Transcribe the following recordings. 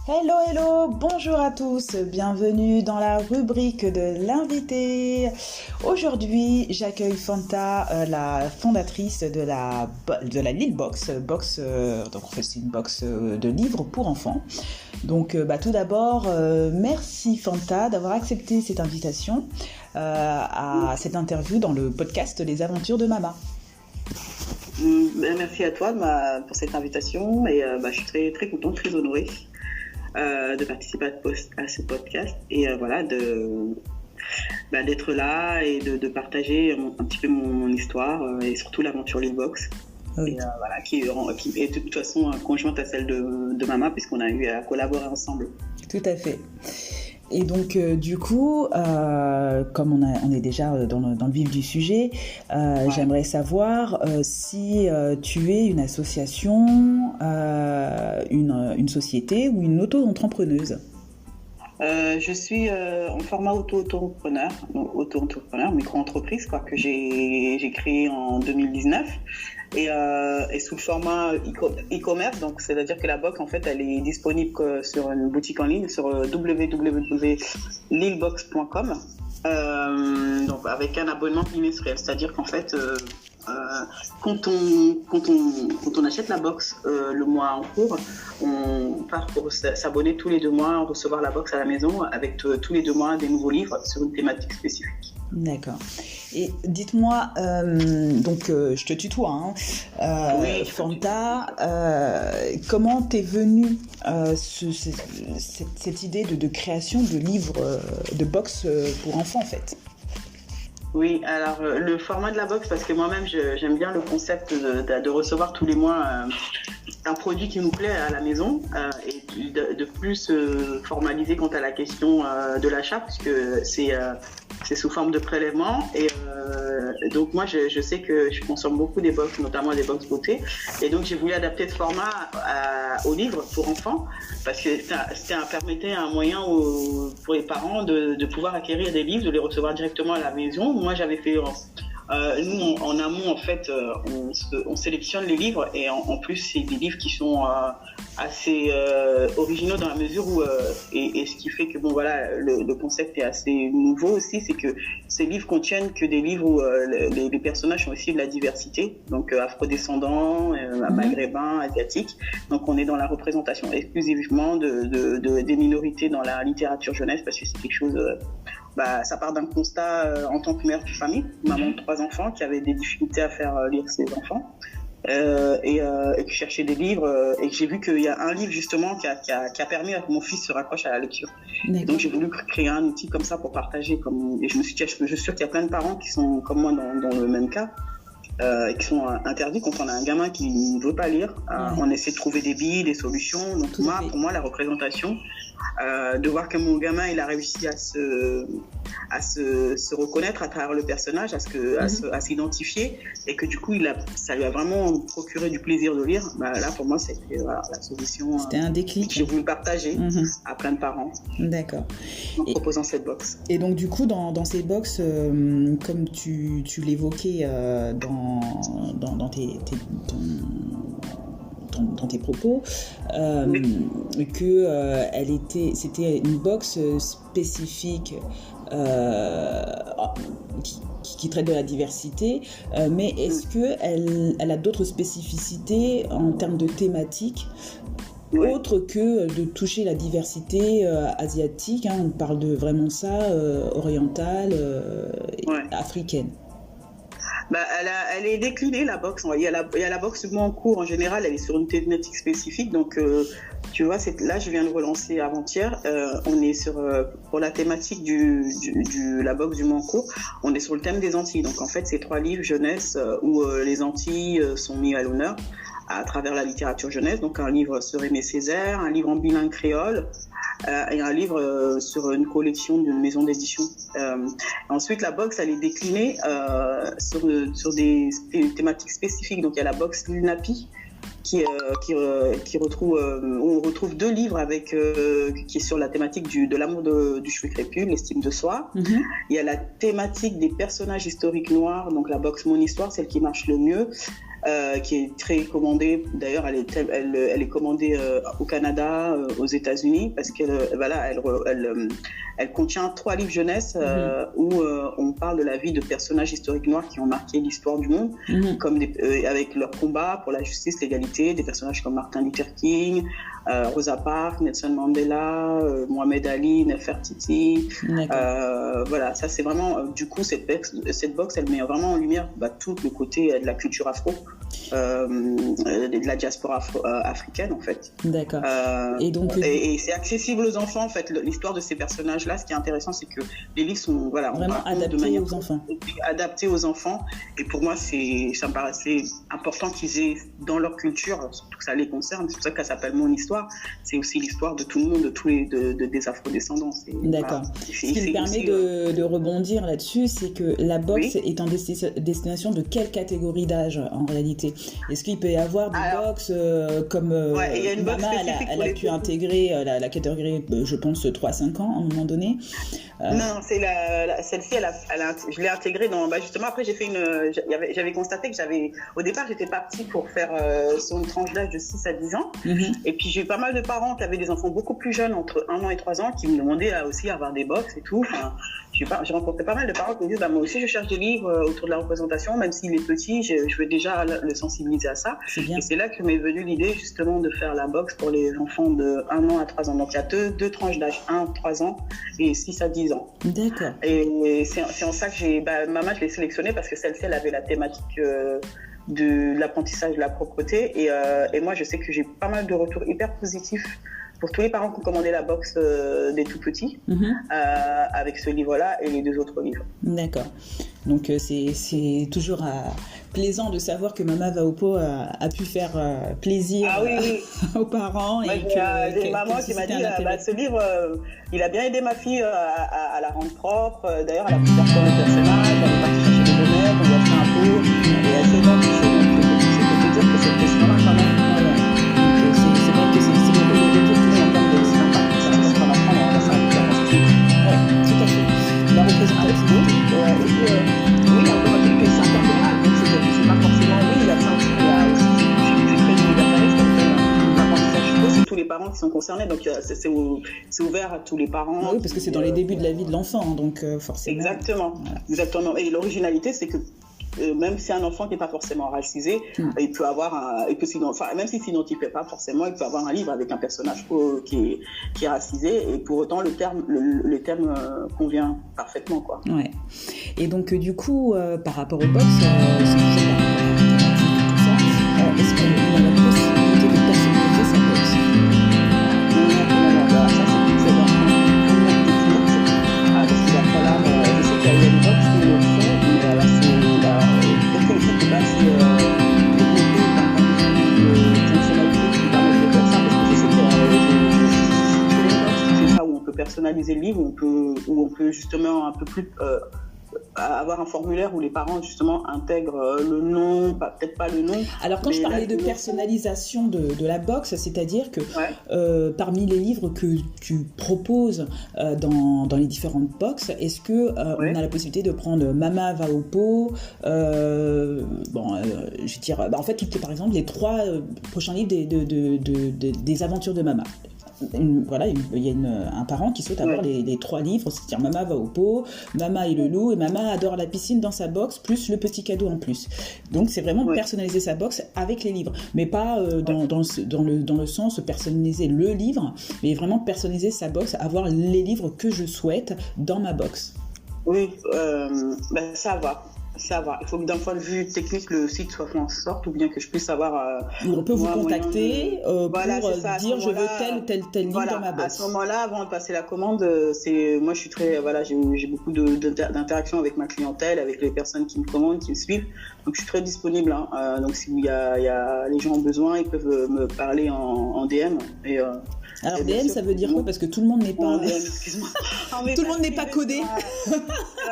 Hello, hello, bonjour à tous, bienvenue dans la rubrique de l'invité. Aujourd'hui, j'accueille Fanta, la fondatrice de la Lille Box. Donc en fait, c'est une box de livres pour enfants. Donc tout d'abord, merci Fanta d'avoir accepté cette invitation à cette interview dans le podcast Les Aventures de Mama. Merci à toi pour cette invitation et je suis très, très contente, très honorée de participer à ce podcast et d'être là et de partager un petit peu mon histoire et surtout l'aventure Lille Box. Oui. Qui est de toute façon conjointe à celle de Mama puisqu'on a eu à collaborer ensemble. Tout à fait. Et donc, du coup, comme on est déjà dans le vif du sujet, j'aimerais savoir si tu es une association, une société ou une auto-entrepreneuse. Je suis en format auto-entrepreneur, micro-entreprise que j'ai créé en 2019 et sous le format e-commerce, donc c'est-à-dire que la box en fait elle est disponible sur une boutique en ligne sur www.lillebox.com donc avec un abonnement bimensuel, c'est-à-dire qu'en fait quand on achète la box le mois en cours, on part pour s'abonner tous les 2 mois, recevoir la box à la maison avec tous les 2 mois des nouveaux livres sur une thématique spécifique. D'accord. Et dites-moi, je te tutoie, oui, Fanta, comment t'es venue cette idée de création de livres de box pour enfants en fait? Oui, alors le format de la box, parce que moi-même j'aime bien le concept de recevoir tous les mois un produit qui nous plaît à la maison et de plus formaliser quant à la question de l'achat, puisque c'est sous forme de prélèvement et donc moi je sais que je consomme beaucoup des box, notamment des box beauté, et donc j'ai voulu adapter ce format au livre pour enfants parce que ça permettait un moyen pour les parents de pouvoir acquérir des livres, de les recevoir directement à la maison. Moi j'avais fait nous en amont en fait on sélectionne les livres et en plus c'est des livres qui sont assez originaux dans la mesure où et ce qui fait que le concept est assez nouveau aussi, c'est que ces livres contiennent que des livres où les personnages sont aussi de la diversité, donc afrodescendants, maghrébins, asiatiques, donc on est dans la représentation exclusivement des minorités dans la littérature jeunesse parce que c'est quelque chose ça part d'un constat en tant que mère de famille, maman de 3 enfants qui avait des difficultés à faire lire ses enfants et qui cherchait des livres et j'ai vu qu'il y a un livre justement qui a permis à que mon fils se raccroche à la lecture. Donc j'ai voulu créer un outil comme ça pour partager et je me suis dit, je suis sûr qu'il y a plein de parents qui sont comme moi dans le même cas. Qui sont interdits quand on a un gamin qui ne veut pas lire. On essaie de trouver des billes, des solutions. Donc pour moi, la représentation, de voir que mon gamin il a réussi à se reconnaître à travers le personnage, à s'identifier, et que du coup ça lui a vraiment procuré du plaisir de lire. Là pour moi c'était la solution. C'était un déclic. J'ai voulu partager à plein de parents. D'accord. En proposant cette box. Et donc du coup dans ces box, comme tu l'évoquais dans tes propos, c'était une box spécifique qui traite de la diversité, mais est-ce qu'elle a d'autres spécificités en termes de thématiques autre que de toucher la diversité asiatique, on parle de vraiment ça, orientale, africaine? Elle est déclinée la box. Il y a la box en cours en général, elle est sur une thématique spécifique. Donc tu vois, là je viens de relancer avant-hier. On est pour la thématique la box du mois en cours. On est sur le thème des Antilles. Donc en fait c'est 3 livres jeunesse où les Antilles sont mis à l'honneur à travers la littérature jeunesse. Donc un livre sur Aimé Césaire, un livre en bilingue créole. Et un livre sur une collection d'une maison d'édition. Ensuite, la box, elle est déclinée sur des thématiques spécifiques. Donc, il y a la box Lunapi qui retrouve, où on retrouve 2 livres qui est sur la thématique de l'amour du cheveu crépus, l'estime de soi. Il y a la thématique des personnages historiques noirs, donc la box Mon Histoire, celle qui marche le mieux. qui est très commandée. D'ailleurs, elle est commandée au Canada, aux États-Unis, parce elle contient 3 livres jeunesse où on parle de la vie de personnages historiques noirs qui ont marqué l'histoire du monde, comme avec leur combat pour la justice, l'égalité, des personnages comme Martin Luther King, Rosa Parks, Nelson Mandela, Mohamed Ali, Nefertiti. Voilà, ça c'est vraiment, du coup, cette box, elle met vraiment en lumière tout le côté de la culture afro, de la diaspora africaine en fait. D'accord. Et c'est accessible aux enfants en fait, l'histoire de ces personnages-là. Ce qui est intéressant, c'est que les livres sont vraiment adaptés aux enfants. Adaptés aux enfants. Et pour moi, ça me paraissait important qu'ils aient dans leur culture, surtout que ça les concerne. C'est pour ça qu'elle s'appelle Mon Histoire. C'est aussi l'histoire de tout le monde, des afro-descendants. D'accord. Ce qui me permet de rebondir là-dessus, c'est que la box est en destination de quelle catégorie d'âge en réalité? Est-ce qu'il peut y avoir des box comme Mama, elle a pu intégrer la catégorie, je pense, 3-5 ans à un moment donné? Non, c'est celle-ci, je l'ai intégrée dans. Justement, après, j'avais constaté que au départ, j'étais partie pour faire sur une tranche d'âge de 6 à 10 ans. Et puis, j'ai eu pas mal de parents qui avaient des enfants beaucoup plus jeunes, entre 1 an et 3 ans, qui me demandaient aussi avoir des box et tout. Enfin, j'ai rencontré pas mal de parents qui me disent moi aussi, je cherche des livres autour de la représentation, même s'il est petit, je veux déjà le sensibiliser à ça. Et c'est là que m'est venue l'idée, justement, de faire la box pour les enfants de 1 an à 3 ans. Donc, il y a deux tranches d'âge, 1-3 ans et 6 à 10 ans. D'accord. Et c'est en ça que Mama, je l'ai sélectionnée parce que celle-ci, elle avait la thématique de l'apprentissage de la propreté. Et moi, je sais que j'ai pas mal de retours hyper positifs pour tous les parents qui ont commandé la box des tout petits avec ce livre-là et les 2 autres livres. D'accord. Donc c'est toujours plaisant de savoir que Mama va au pot a pu faire plaisir aux parents. Moi, j'ai une maman qui m'a dit ce livre, il a bien aidé ma fille à la rendre propre. D'ailleurs, elle a pu faire tourner le personnage, elle est partie chercher des bonheurs, on lui a fait un pot et elle s'est identifiée. Donc je peux te dire que cette question-là, quand même, c'est vrai que c'est le retour que j'entends de aussi l'impact que ça a sur l'enfant dans la salle de classe. Oui, tout à fait. La représentativité. Oui, on peut dire que c'est interprénable, donc c'est pas forcément, il y a ça aussi, il y a aussi, j'ai créé une universaliste comme l'apprentissage faux, c'est tous les parents qui sont concernés, donc c'est ouvert à tous les parents. Oui, parce que c'est dans les débuts de la vie de l'enfant, donc forcément. Exactement, voilà. Exactement. Et l'originalité, c'est que même si un enfant n'est pas forcément racisé, il peut avoir même s'il ne s'identifie pas forcément, il peut avoir un livre avec un personnage qui est racisé, et pour autant le terme convient parfaitement, quoi. Ouais. Et donc du coup, par rapport au box, c'est toujours par rapport à la thématique, tout ça. Est-ce qu'il y a la possibilité de personnaliser sa box? Ça c'est dans première technique. Parce qu'il y a pas là, je sais qu'il y a une box qui le font, mais là c'est peut-être que l'équipe de base c'est développé par une fonctionnalité qui permet de faire ça, parce que je sais qu'il y a une box qui fait ça, où on peut personnaliser le livre, où on peut justement un peu plus avoir un formulaire où les parents justement intègrent le nom, peut-être pas le nom. Alors quand je parlais de personnalisation de la box, c'est-à-dire que parmi les livres que tu proposes dans les différentes box, est-ce que on a la possibilité de prendre Mama va au pot, je veux dire, en fait, par exemple, les 3 prochains livres des aventures de Mama. Il y a un parent qui souhaite avoir les 3 livres, c'est-à-dire Mama va au pot, Mama et le loup, et Mama adore la piscine dans sa box, plus le petit cadeau en plus. Donc c'est vraiment personnaliser sa box avec les livres, mais pas dans le sens personnaliser le livre, mais vraiment personnaliser sa box, avoir les livres que je souhaite dans ma box. Oui, ça va. Il faut que d'un point de vue technique, le site soit fait en sorte, ou bien que je puisse avoir... on peut vous contacter pour dire je veux tel livre dans ma box. À ce moment-là, avant de passer la commande, moi je suis très... j'ai beaucoup d'interactions avec ma clientèle, avec les personnes qui me commandent, qui me suivent. Donc je suis très disponible. Donc s'il y a les gens ont besoin, ils peuvent me parler en DM. Alors DM, ça veut dire quoi? Parce que tout le monde n'est pas... tout le monde n'est pas codé.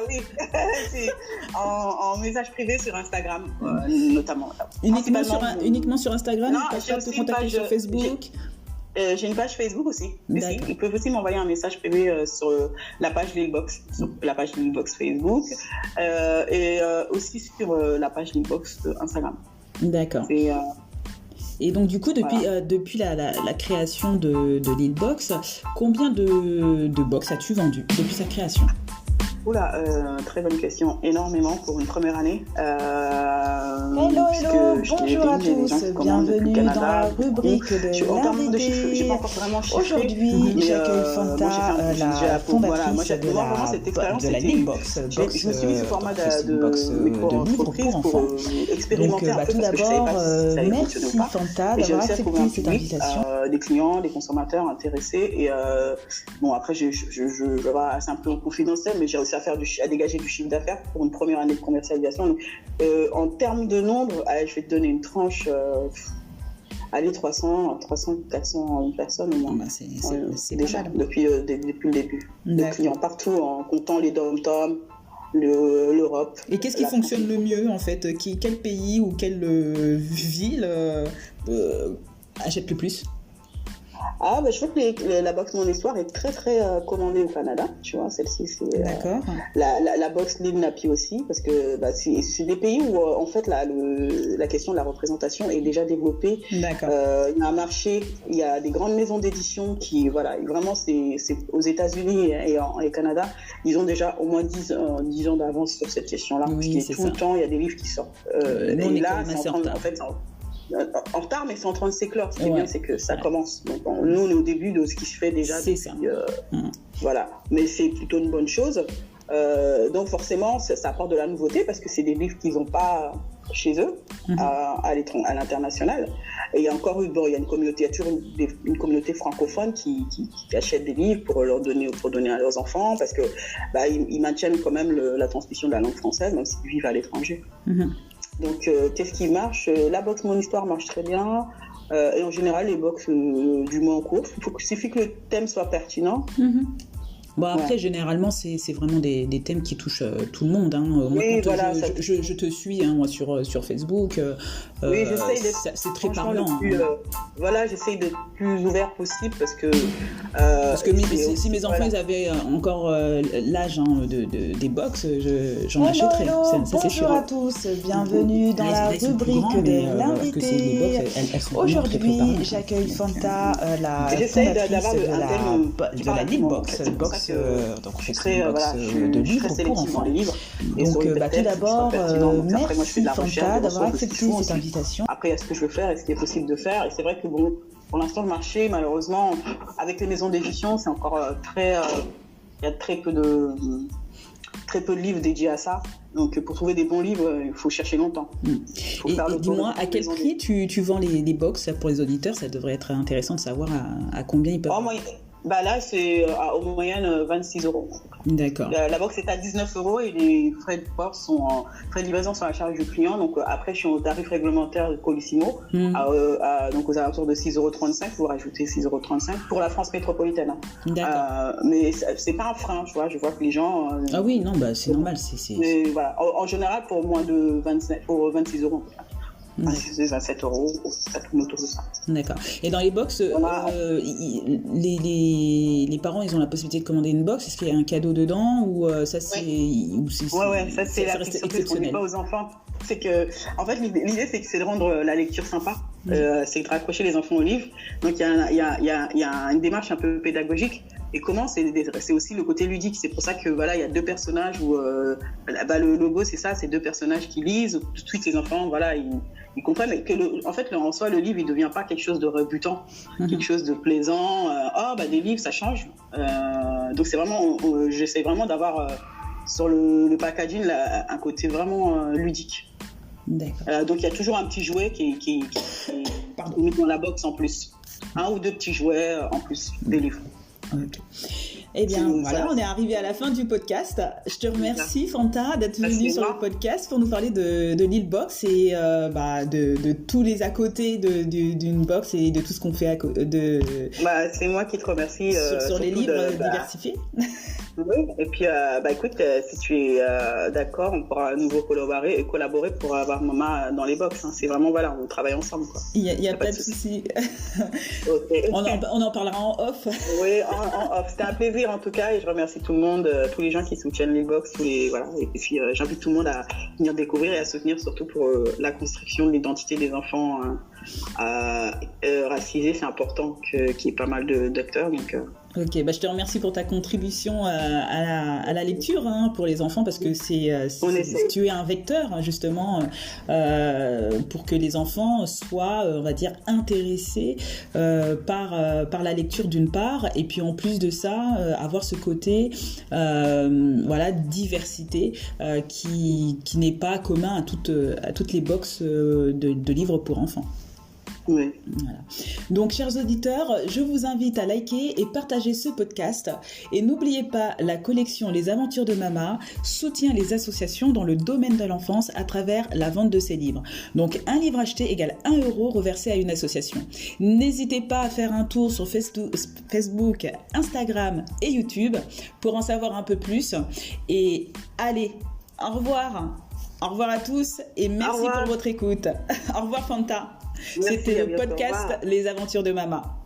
Oui, en message privé sur Instagram, notamment. Uniquement sur Instagram? Non, j'ai aussi te contacter sur Facebook? J'ai une page Facebook aussi. Ils peuvent aussi m'envoyer un message privé sur la page Lilbox, Facebook, et aussi sur la page Lilbox Instagram. D'accord. Et donc, du coup, depuis la création de Lilbox, combien de box as-tu vendu depuis sa création? Oula, très bonne question. Énormément pour une première année. Hello, bonjour à tous. Bienvenue dans la rubrique de l'invité. J'ai pas encore vraiment chiffré. Aujourd'hui, j'accueille Fanta, la fondatrice de la Lilbox. Je me suis mis sous format de micro-entreprise pour expérimenter un peu tout d'abord, merci Fanta d'avoir accepté cette invitation. Des clients, des consommateurs intéressés. Et bon, après, c'est un peu confidentiel, mais j'ai réussi à dégager du chiffre d'affaires pour une première année de commercialisation. Donc, en termes de nombre, je vais te donner une tranche, 300, 400 personnes au moins. C'est déjà depuis le début. Des clients partout, en comptant les dom-toms, l'Europe. Et qu'est-ce qui fonctionne le mieux en fait? Quel pays ou quelle ville achète le plus? Je vois que la box Mon Histoire est très très commandée au Canada, tu vois, celle-ci c'est d'accord. La box Lil Napi aussi, parce que c'est des pays où en fait la question de la représentation est déjà développée. D'accord. Il y a un marché, il y a des grandes maisons d'édition qui vraiment c'est aux États-Unis et au Canada, ils ont déjà au moins 10 ans d'avance sur cette question-là. Oui, parce que tout le temps il y a des livres qui sortent. Nous, on est là, c'est en retard, mais c'est en train de s'éclore. Ce qui est bien, c'est que ça commence. Donc, nous, on est au début de ce qui se fait déjà. C'est ça. Voilà. Mais c'est plutôt une bonne chose. Donc, forcément, ça apporte de la nouveauté parce que c'est des livres qu'ils n'ont pas chez eux, à l'international. Et il y a encore il y a une communauté, il y a toujours une communauté francophone qui achète des livres pour donner à leurs enfants parce que ils maintiennent quand même la transmission de la langue française, même s'ils vivent à l'étranger. Donc, qu'est-ce qui marche? La box Mon Histoire marche très bien. Et en général, les box du mois en cours. Il suffit que le thème soit pertinent. Bon, après, généralement, c'est vraiment des thèmes qui touchent tout le monde. Hein. Moi, je te suis moi, sur Facebook. Oui, j'essaye c'est très parlant. J'essaye d'être plus ouvert possible parce que si mes enfants ils avaient encore l'âge des box, j'en achèterais. Bonjour à tous, bienvenue dans la rubrique de l'invité. Aujourd'hui, j'accueille Fanta, la fondatrice de la Lilbox. Donc je serai de livres pour enfants. Donc tout d'abord, merci Fanta d'avoir accepté cette invitation. Après, il y a ce que je veux faire et ce qui est possible de faire. Et c'est vrai que bon, pour l'instant, le marché, malheureusement, avec les maisons d'édition, c'est encore il y a très peu de livres dédiés à ça. Donc, pour trouver des bons livres, il faut chercher longtemps. Et dis-moi, à quel prix tu vends les box pour les auditeurs? Ça devrait être intéressant de savoir à combien ils peuvent. Là, c'est au moyenne 26 €. D'accord. La box est à 19 € et les frais de port frais de livraison sont à la charge du client. Donc après, je suis au tarif réglementaire de Colissimo, donc aux alentours de 6,35 €. Vous rajoutez 6,35 € pour la France métropolitaine. D'accord. Mais c'est pas un frein, tu vois. Je vois que les gens. Ah oui, non, c'est normal. Mais voilà. En général, pour moins de 26 €. C'est à 7 €, ça tourne autour de ça. D'accord. Et dans les box, les parents, ils ont la possibilité de commander une box. Est-ce qu'il y a un cadeau dedans ou ça c'est ça c'est la question qu'on dit pas aux enfants. C'est que, en fait, l'idée c'est de rendre la lecture sympa. C'est de raccrocher les enfants au livre. Donc il y a une démarche un peu pédagogique. Et comment c'est aussi le côté ludique. C'est pour ça que il y a deux personnages où le logo c'est ça, c'est deux personnages qui lisent. Tout de suite les enfants ils comprennent que en soi le livre il devient pas quelque chose de rebutant, quelque chose de plaisant. Des livres ça change. Donc c'est vraiment j'essaie vraiment d'avoir sur le packaging un côté vraiment ludique. D'accord. Donc il y a toujours un petit jouet qui est mis dans la box en plus, un ou deux petits jouets en plus des livres. Okay. Eh bien, voilà, on est arrivé à la fin du podcast. Je te remercie, Fanta, d'être venue sur le podcast pour nous parler de Lilbox et de tous les à côté d'une box et de tout ce qu'on fait c'est moi qui te remercie. Sur les livres diversifiés. Oui, et puis écoute, si tu es d'accord, on pourra à nouveau collaborer pour avoir Mama dans les box. Hein. C'est vraiment, voilà, on travaille ensemble, quoi. Il y a pas de souci. Okay. On en parlera en off. Oui, en off. C'était un plaisir en tout cas, et je remercie tout le monde, tous les gens qui soutiennent les box, voilà. Et puis j'invite tout le monde à venir découvrir et à soutenir, surtout pour la construction de l'identité des enfants racisés. C'est important qu'il y ait pas mal d'acteurs, donc. Ok, je te remercie pour ta contribution à la lecture pour les enfants, parce que tu es un vecteur justement pour que les enfants soient, on va dire, intéressés par la lecture d'une part, et puis en plus de ça, avoir ce côté diversité qui n'est pas commun à toutes les boxes de livres pour enfants. Oui. Voilà. Donc, chers auditeurs, je vous invite à liker et partager ce podcast. Et n'oubliez pas, la collection Les Aventures de Mama soutient les associations dans le domaine de l'enfance à travers la vente de ces livres. Donc, un livre acheté égale 1 € reversé à une association. N'hésitez pas à faire un tour sur Facebook, Instagram et YouTube pour en savoir un peu plus. Et allez, au revoir. Au revoir à tous et merci pour votre écoute. Au revoir Fanta. Merci, c'était le podcast Les Aventures de Mama.